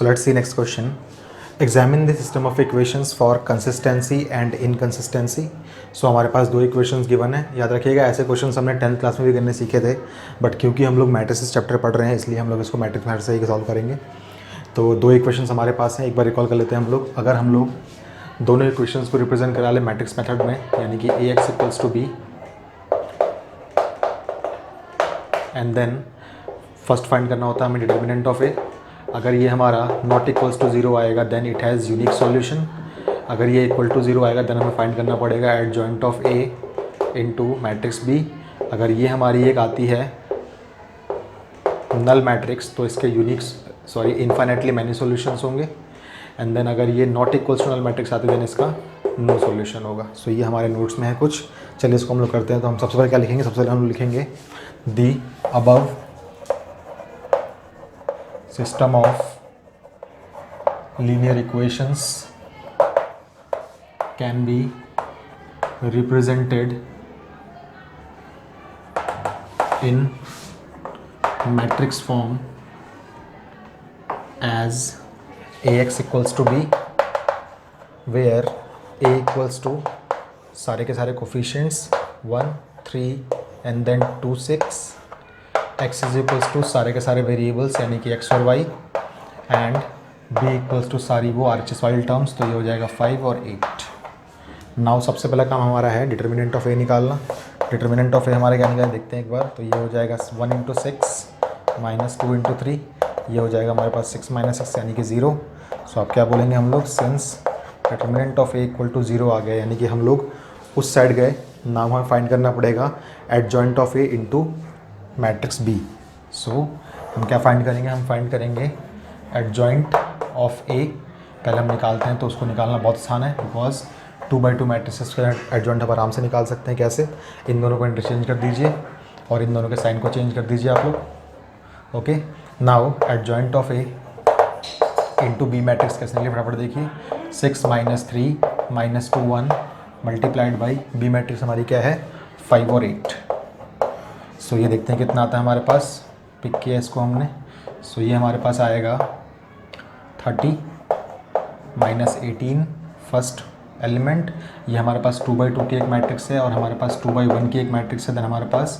So let's see next question. Examine the system of equations for consistency and inconsistency. So हमारे पास दो equations given है. याद रखिएगा ऐसे क्वेश्चंस हमने 10th क्लास में भी करने सीखे थे, बट क्योंकि हम लोग मैट्रिसेस चैप्टर पढ़ रहे हैं इसलिए हम लोग इसको मैट्रिक्स मैथड से ही सॉल्व करेंगे. तो दो इक्वेशंस हमारे पास हैं, एक बार रिकॉल कर लेते हैं हम लोग. अगर हम लोग दोनों इक्वेशंस को रिप्रेजेंट करा ले मैट्रिक्स मेथड में, यानी कि ax equals to b and then first find करना होता है हमें डिटर्मिनेंट ऑफ ए. अगर ये हमारा नॉट इक्वल्स टू ज़ीरो आएगा then it has unique solution. अगर ये इक्वल टू ज़ीरो आएगा देन हमें फाइंड करना पड़ेगा adjoint of A into matrix B. अगर ये हमारी एक आती है नल मैट्रिक्स तो इसके इन्फाइनेटली मैनी सॉल्यूशंस होंगे. एंड देन अगर ये not equals to null matrix आती है देन इसका नो सॉल्यूशन होगा. सो ये हमारे नोट्स में है कुछ. चलिए इसको हम लोग करते हैं. तो हम सबसे पहले क्या लिखेंगे, सबसे पहले हम लोग लिखेंगे the above system of linear equations can be represented in matrix form as ax equals to b, where a equals to सारे के सारे coefficients 1 3 and then 2 6, x is equals to सारे के सारे वेरिएबल्स यानी कि x और y, and b equals to सारी वो आरएचएस वाली टर्म्स. तो ये हो जाएगा 5 और 8. नाउ सबसे पहला काम हमारा है डिटर्मिनेंट ऑफ a निकालना. डिटर्मिनेंट ऑफ a हमारे क्या निकाल देखते हैं एक बार. तो ये हो जाएगा 1 इंटू 6 माइनस 2 इंटू 3. ये हो जाएगा हमारे पास 6 माइनस 6 यानी कि 0. सो अब क्या बोलेंगे हम लोग, since determinant of a equal to 0 आ गया यानी कि हम लोग उस साइड गए. नाउ हमें फाइंड करना पड़ेगा adjoint of a into matrix B. So हम क्या फाइंड करेंगे, हम फाइंड करेंगे एडजॉइंट ऑफ ए. पहले हम निकालते हैं तो उसको निकालना बहुत आसान है, बिकॉज 2x2 मैट्रिसेस का एडजॉइंट हम आराम से निकाल सकते हैं. कैसे, इन दोनों को इंटरचेंज कर दीजिए और इन दोनों के साइन को चेंज कर दीजिए आप लोग. Okay, now adjoint of A into B matrix कैसे निकले फटाफट देखिए. 6 minus 3 minus 2 1 multiplied by B matrix हमारी क्या है 5 और 8. सो ये देखते हैं कितना आता है हमारे पास. पिक किया इसको हमने. सो ये हमारे पास आएगा 30 माइनस 18 फर्स्ट एलिमेंट. ये हमारे पास 2x2 की एक मैट्रिक्स है और हमारे पास 2x1 की एक मैट्रिक्स है. देन हमारे पास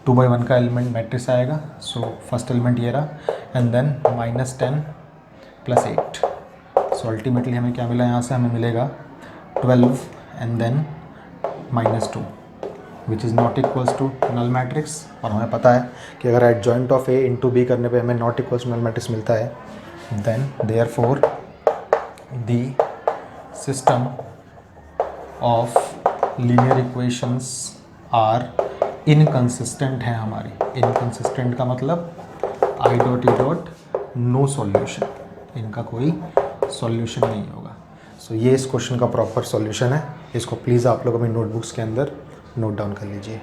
2x1 का एलिमेंट मैट्रिक्स आएगा. सो फर्स्ट एलिमेंट ये रहा. And then minus 10 plus 8. So ultimately हमें क्या मिला यहाँ से, हमें मिलेगा 12 and then minus 2 which is not equals to null matrix. और हमें पता है कि अगर adjoint of A into B करने पे हमें not equals to null matrix मिलता है then therefore the system of linear equations are inconsistent है हमारी. इनकंसिस्टेंट का मतलब I dot E dot no solution, इनका कोई सॉल्यूशन नहीं होगा. सो ये इस क्वेश्चन का प्रॉपर सॉल्यूशन है. इसको प्लीज़ आप लोग अपनी नोटबुक्स के अंदर नोट डाउन कर लीजिए.